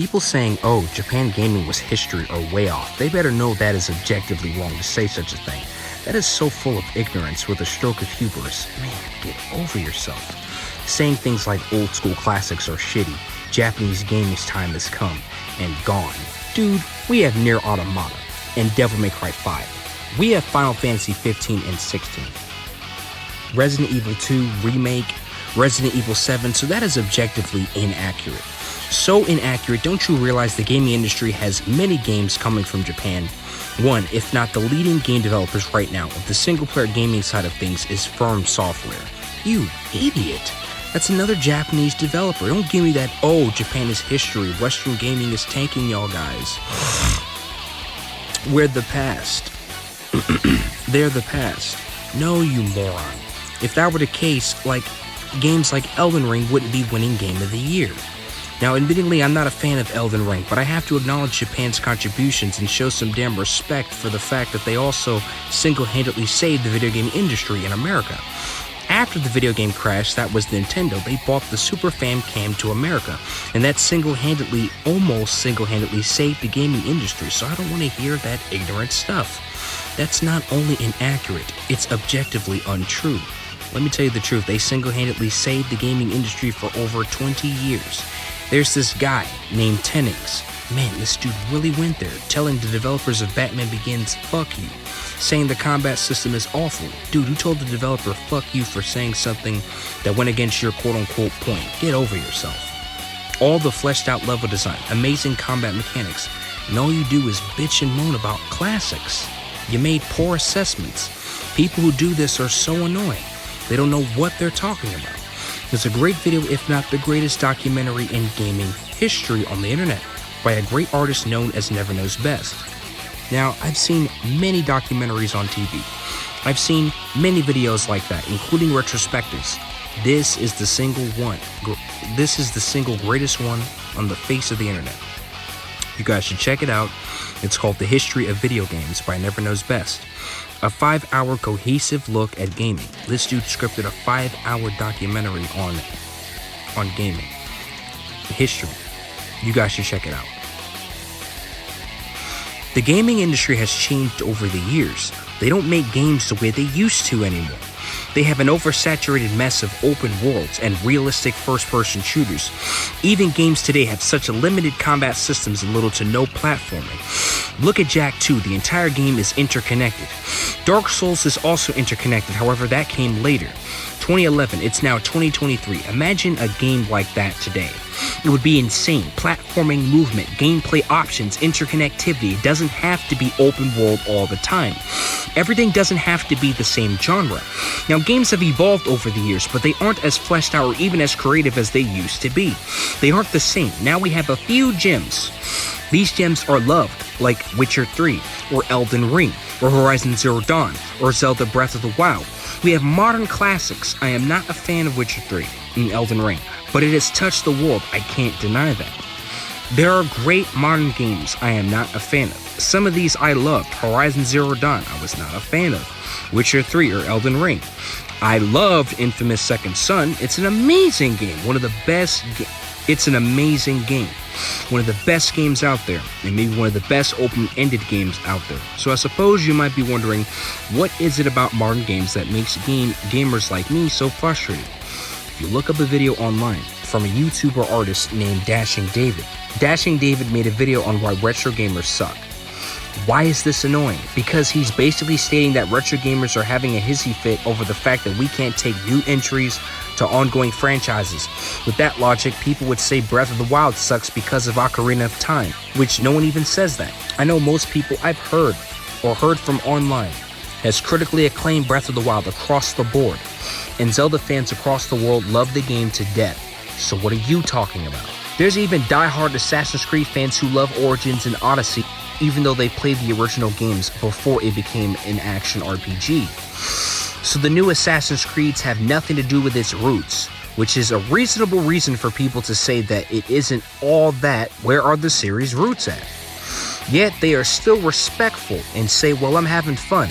People saying, oh, Japan gaming was history are way off. They better know that is objectively wrong to say such a thing. That is so full of ignorance with a stroke of hubris. Man, get over yourself. Saying things like old school classics are shitty, Japanese gaming's time has come and gone. Dude, we have Nier Automata and Devil May Cry 5. We have Final Fantasy 15 and 16. Resident Evil 2 Remake, Resident Evil 7, so that is objectively inaccurate. So inaccurate, don't you realize the gaming industry has many games coming from Japan? One, if not the leading game developers right now of the single-player gaming side of things is Firm Software. You idiot. That's another Japanese developer. Don't give me that, oh, Japan is history, Western gaming is tanking y'all guys. We're the past. They're the past. No, you moron. If that were the case, games like Elden Ring wouldn't be winning Game of the Year. Now, admittingly, I'm not a fan of Elden Ring, but I have to acknowledge Japan's contributions and show some damn respect for the fact that they also single-handedly saved the video game industry in America. After the video game crash that was Nintendo, they bought the Super Famicom to America, and that almost single-handedly saved the gaming industry, so I don't want to hear that ignorant stuff. That's not only inaccurate, it's objectively untrue. Let me tell you the truth, they single-handedly saved the gaming industry for over 20 years. There's this guy named Tennings. Man, this dude really went there, telling the developers of Batman Begins, fuck you, saying the combat system is awful. Dude, who told the developer fuck you for saying something that went against your quote-unquote point? Get over yourself. All the fleshed out level design, amazing combat mechanics, and all you do is bitch and moan about classics. You made poor assessments. People who do this are so annoying. They don't know what they're talking about. There's a great video, if not the greatest documentary in gaming history on the internet by a great artist known as Never Knows Best. Now, I've seen many documentaries on TV. I've seen many videos like that, including retrospectives. This is the single greatest one on the face of the internet. You guys should check it out. It's called The History of Video Games by Never Knows Best. A 5-hour cohesive look at gaming. This dude scripted a 5-hour documentary on gaming history. You guys should check it out. The gaming industry has changed over the years. They don't make games the way they used to anymore. They have an oversaturated mess of open worlds and realistic first-person shooters. Even games today have such limited combat systems and little to no platforming. Look at Jak 2, the entire game is interconnected. Dark Souls is also interconnected, however that came later. 2011, it's now 2023. Imagine a game like that today. It would be insane. Platforming, movement, gameplay options, interconnectivity. It doesn't have to be open world all the time. Everything doesn't have to be the same genre. Now, games have evolved over the years, but they aren't as fleshed out or even as creative as they used to be. They aren't the same. Now we have a few gems. These gems are loved, like Witcher 3, or Elden Ring, or Horizon Zero Dawn, or Zelda Breath of the Wild. We have modern classics. I am not a fan of Witcher 3 and Elden Ring, but it has touched the world. I can't deny that. There are great modern games I am not a fan of. Some of these I loved. Horizon Zero Dawn, I was not a fan of. Witcher 3 or Elden Ring. I loved Infamous Second Son. It's an amazing game. It's an amazing game. One of the best games out there, and maybe one of the best open-ended games out there. So I suppose you might be wondering, what is it about modern games that makes gamers like me so frustrated? If you look up a video online from a YouTuber artist named Dashing David, Dashing David made a video on why retro gamers suck. Why is this annoying? Because he's basically stating that retro gamers are having a hissy fit over the fact that we can't take new entries to ongoing franchises. With that logic, people would say Breath of the Wild sucks because of Ocarina of Time, which no one even says that. I know most people I've heard from online has critically acclaimed Breath of the Wild across the board, and Zelda fans across the world love the game to death. So what are you talking about? There's even die-hard Assassin's Creed fans who love Origins and Odyssey, even though they played the original games before it became an action RPG. So the new Assassin's Creeds have nothing to do with its roots, which is a reasonable reason for people to say that it isn't all that. Where are the series' roots at? Yet they are still respectful and say, well, I'm having fun.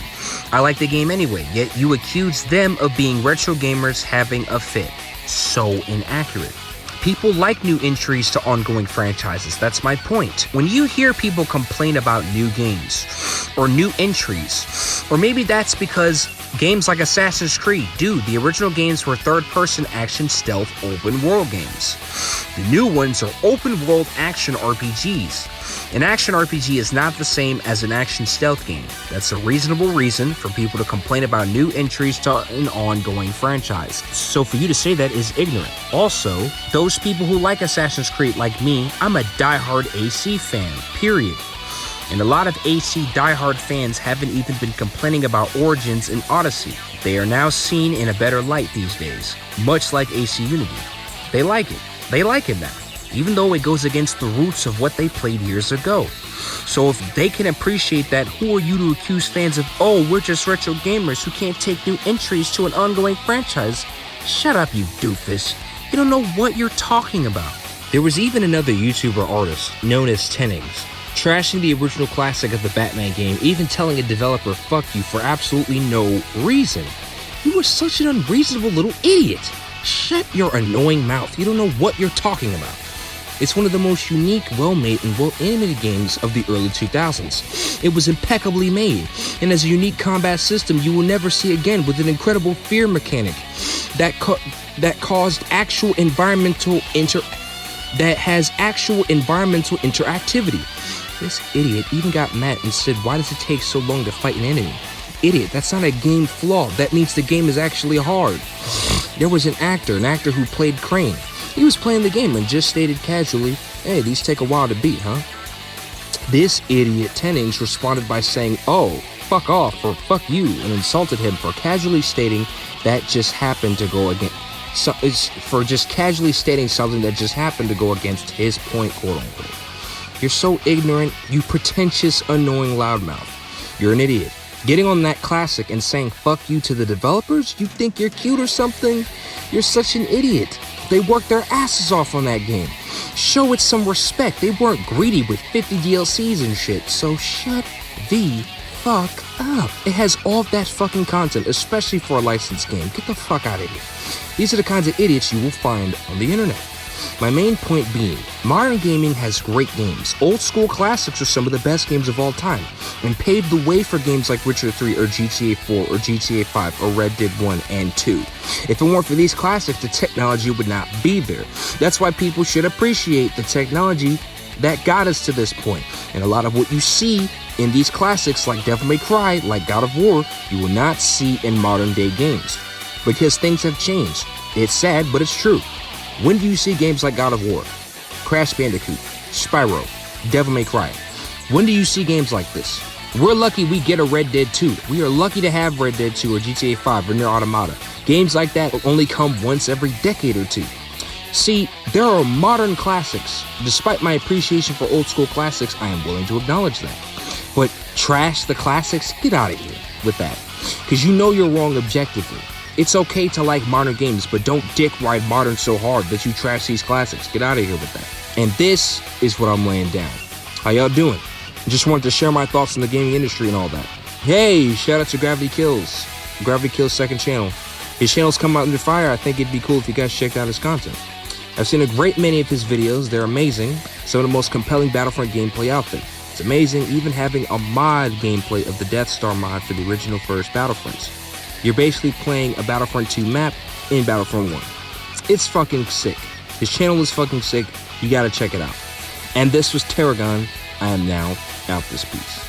I like the game anyway. Yet you accuse them of being retro gamers having a fit. So inaccurate. People like new entries to ongoing franchises. That's my point. When you hear people complain about new games or new entries, or maybe that's because games like Assassin's Creed, dude, the original games were third-person action stealth open world games. The new ones are open world action RPGs. An action RPG is not the same as an action stealth game. That's a reasonable reason for people to complain about new entries to an ongoing franchise. So for you to say that is ignorant. Also, those people who like Assassin's Creed like me, I'm a diehard AC fan, period. And a lot of AC diehard fans haven't even been complaining about Origins and Odyssey. They are now seen in a better light these days, much like AC Unity. They like it. They like it now, even though it goes against the roots of what they played years ago. So if they can appreciate that, who are you to accuse fans of, oh, we're just retro gamers who can't take new entries to an ongoing franchise? Shut up, you doofus. You don't know what you're talking about. There was even another YouTuber artist known as Tennings, trashing the original classic of the Batman game, even telling a developer, fuck you, for absolutely no reason. You were such an unreasonable little idiot. Shut your annoying mouth. You don't know what you're talking about. It's one of the most unique, well-made, and well-animated games of the early 2000s. It was impeccably made, and has a unique combat system you will never see again, with an incredible fear mechanic that caused actual environmental interactivity. This idiot even got mad and said, why does it take so long to fight an enemy? Idiot, that's not a game flaw. That means the game is actually hard. There was an actor who played Crane. He was playing the game and just stated casually, hey, these take a while to beat, huh? This idiot Tennings responded by saying, oh, fuck off, or fuck you, and insulted him for casually stating that just happened to go against, for just casually stating something that just happened to go against his point, quote unquote. You're so ignorant, you pretentious, annoying loudmouth. You're an idiot. Getting on that classic and saying fuck you to the developers? You think you're cute or something? You're such an idiot. They worked their asses off on that game. Show it some respect. They weren't greedy with 50 DLCs and shit, so shut the fuck up. It has all of that fucking content, especially for a licensed game. Get the fuck out of here. These are the kinds of idiots you will find on the internet. My main point being, modern gaming has great games. Old school classics are some of the best games of all time, and paved the way for games like Witcher 3 or GTA 4 or GTA 5 or Red Dead 1 and 2. If it weren't for these classics, the technology would not be there. That's why people should appreciate the technology that got us to this point. And a lot of what you see in these classics like Devil May Cry, like God of War, you will not see in modern day games. Because things have changed. It's sad, but it's true. When do you see games like God of War, Crash Bandicoot, Spyro, Devil May Cry? When do you see games like this? We're lucky we get a Red Dead 2. We are lucky to have Red Dead 2 or GTA 5 or Nier Automata. Games like that will only come once every decade or two. See, there are modern classics. Despite my appreciation for old school classics, I am willing to acknowledge that. But trash the classics? Get out of here with that. Because you know you're wrong objectively. It's okay to like modern games, but don't dick ride modern so hard that you trash these classics. Get out of here with that. And this is what I'm laying down. How y'all doing? Just wanted to share my thoughts on the gaming industry and all that. Hey, shout out to Gravity Kills. Gravity Kills' second channel. His channel's come out under fire. I think it'd be cool if you guys checked out his content. I've seen a great many of his videos. They're amazing. Some of the most compelling Battlefront gameplay out there. It's amazing even having a mod gameplay of the Death Star mod for the original first Battlefronts. You're basically playing a Battlefront 2 map in Battlefront 1. It's fucking sick. His channel is fucking sick. You gotta check it out. And this was Tarragon. I am now out this piece.